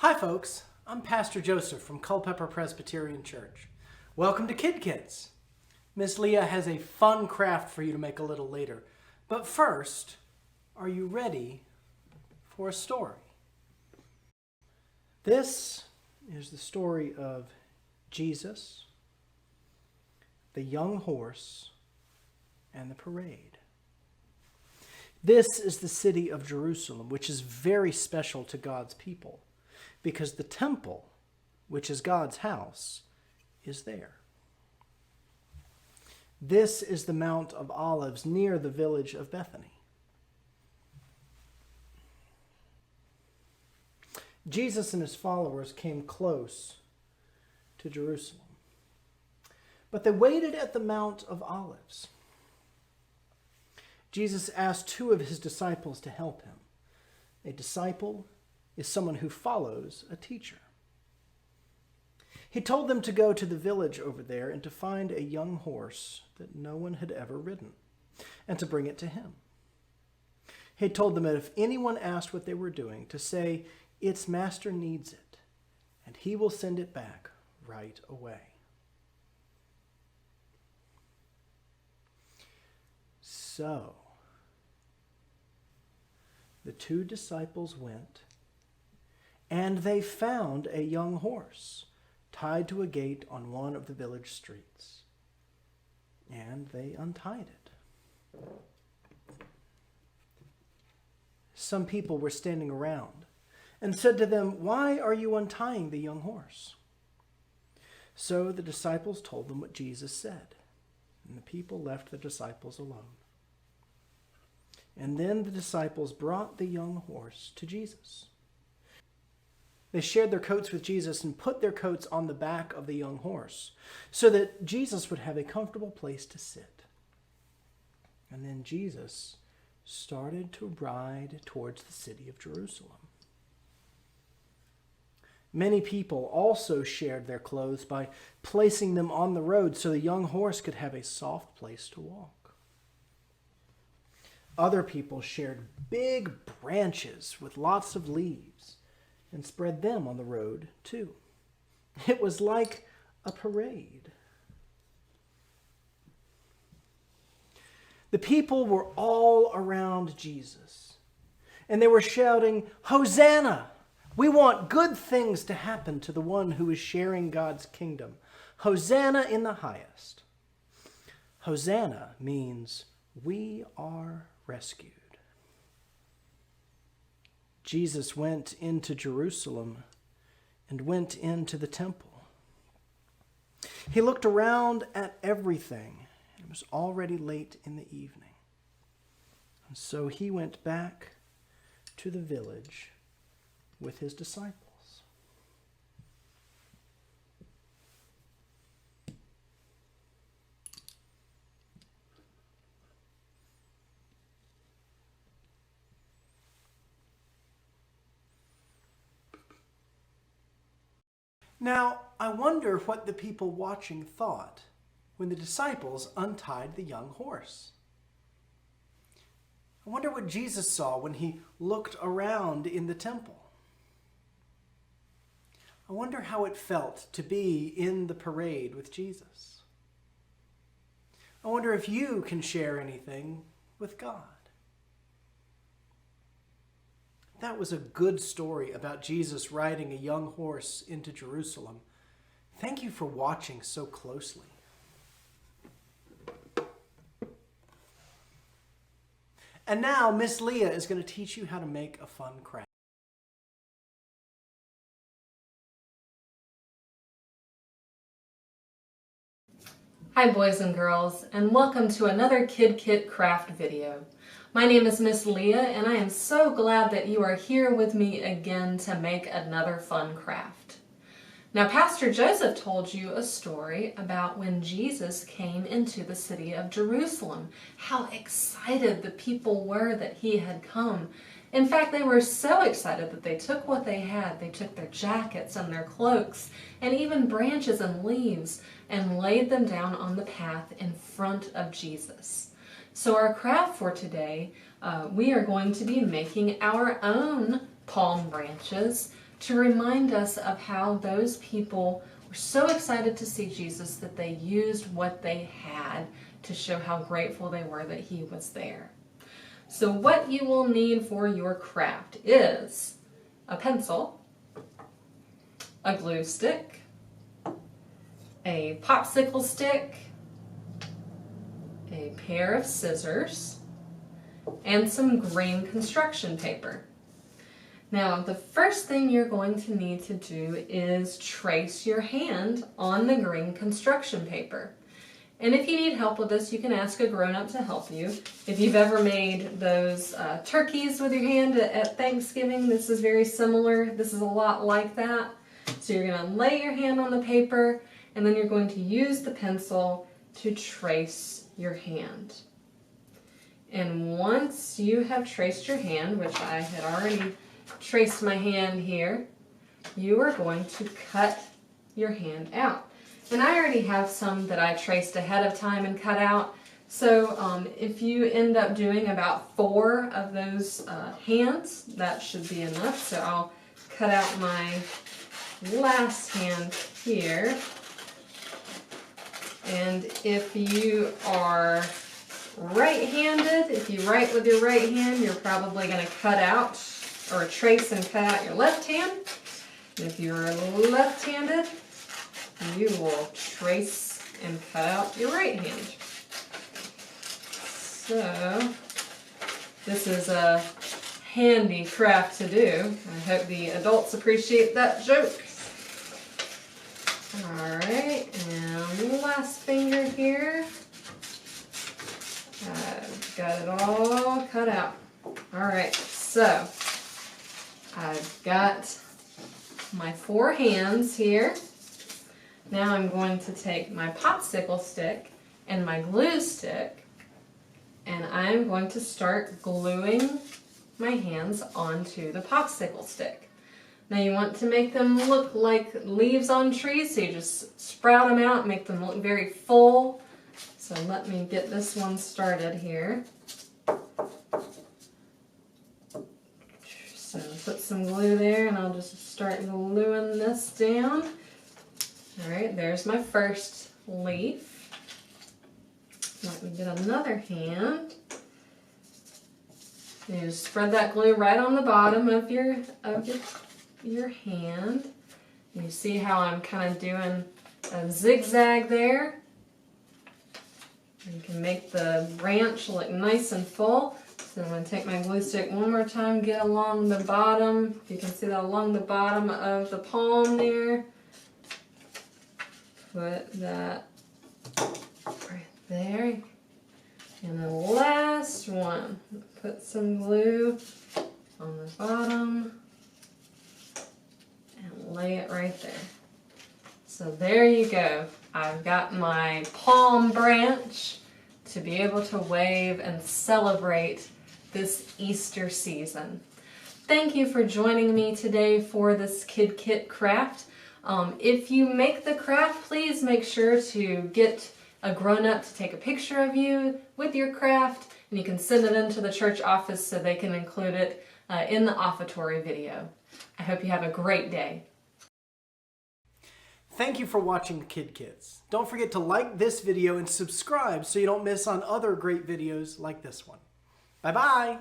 Hi folks, I'm Pastor Joseph from Culpeper Presbyterian Church. Welcome to Kid Kits. Miss Leah has a fun craft for you to make a little later. But first, are you ready for a story? This is the story of Jesus, the young horse, and the parade. This is the city of Jerusalem, which is very special to God's people, because the temple, which is God's house, is there. This is the Mount of Olives near the village of Bethany. Jesus and his followers came close to Jerusalem, but they waited at the Mount of Olives. Jesus asked two of his disciples to help him. A disciple is someone who follows a teacher. He told them to go to the village over there and to find a young horse that no one had ever ridden, and to bring it to him. He told them that if anyone asked what they were doing, to say, "Its master needs it, and he will send it back right away." So, the two disciples went, and they found a young horse tied to a gate on one of the village streets. And they untied it. Some people were standing around and said to them, "Why are you untying the young horse?" So the disciples told them what Jesus said, and the people left the disciples alone. And then the disciples brought the young horse to Jesus. They shared their coats with Jesus and put their coats on the back of the young horse so that Jesus would have a comfortable place to sit. And then Jesus started to ride towards the city of Jerusalem. Many people also shared their clothes by placing them on the road so the young horse could have a soft place to walk. Other people shared big branches with lots of leaves and spread them on the road too. It was like a parade. The people were all around Jesus, and they were shouting, "Hosanna! We want good things to happen to the one who is sharing God's kingdom. Hosanna in the highest." Hosanna means we are rescued. Jesus went into Jerusalem and went into the temple. He looked around at everything, and it was already late in the evening. And so he went back to the village with his disciples. Now, I wonder what the people watching thought when the disciples untied the young horse. I wonder what Jesus saw when he looked around in the temple. I wonder how it felt to be in the parade with Jesus. I wonder if you can share anything with God. That was a good story about Jesus riding a young horse into Jerusalem. Thank you for watching so closely. And now Miss Leah is going to teach you how to make a fun craft. Hi boys and girls, and welcome to another Kid Kit craft video. My name is Miss Leah, and I am so glad that you are here with me again to make another fun craft. Now, Pastor Joseph told you a story about when Jesus came into the city of Jerusalem, how excited the people were that he had come. In fact, they were so excited that they took what they had. They took their jackets and their cloaks and even branches and leaves and laid them down on the path in front of Jesus. So our craft for today, we are going to be making our own palm branches to remind us of how those people were so excited to see Jesus that they used what they had to show how grateful they were that he was there. So what you will need for your craft is a pencil, a glue stick, a popsicle stick, a pair of scissors, and some green construction paper. Now, the first thing you're going to need to do is trace your hand on the green construction paper. And if you need help with this, you can ask a grown-up to help you. If you've ever made those turkeys with your hand at Thanksgiving, this is very similar. This is a lot like that. So you're going to lay your hand on the paper, and then you're going to use the pencil to trace your hand. And once you have traced your hand, which I had already traced my hand here, you are going to cut your hand out. And I already have some that I traced ahead of time and cut out. So if you end up doing about 4 of those hands, that should be enough. So I'll cut out my last hand here. And if you are right-handed, if you write with your right hand, you're probably going to cut out or trace and cut out your left hand. And if you're left-handed, you will trace and cut out your right hand. So this is a handy craft to do. I hope the adults appreciate that joke. Alright, and last finger here. I've got it all cut out. Alright, so I've got my 4 hands here. Now I'm going to take my popsicle stick and my glue stick, and I'm going to start gluing my hands onto the popsicle stick. Now you want to make them look like leaves on trees, so you just sprout them out, make them look very full. So let me get this one started here. So put some glue there, and I'll just start gluing this down. Alright, there's my first leaf. Let me get another hand. You just spread that glue right on the bottom of your hand. You see how I'm kind of doing a zigzag there? You can make the branch look nice and full. So I'm going to take my glue stick one more time, get along the bottom. You can see that along the bottom of the palm there. Put that right there. And the last one, put some glue on the bottom and lay it right there. So there you go. I've got my palm branch to be able to wave and celebrate this Easter season. Thank you for joining me today for this Kid Kit craft. If you make the craft, please make sure to get a grown-up to take a picture of you with your craft, and you can send it into the church office so they can include it in the offertory video. I hope you have a great day. Thank you for watching the Kid Kits. Don't forget to like this video and subscribe so you don't miss on other great videos like this one. Bye-bye!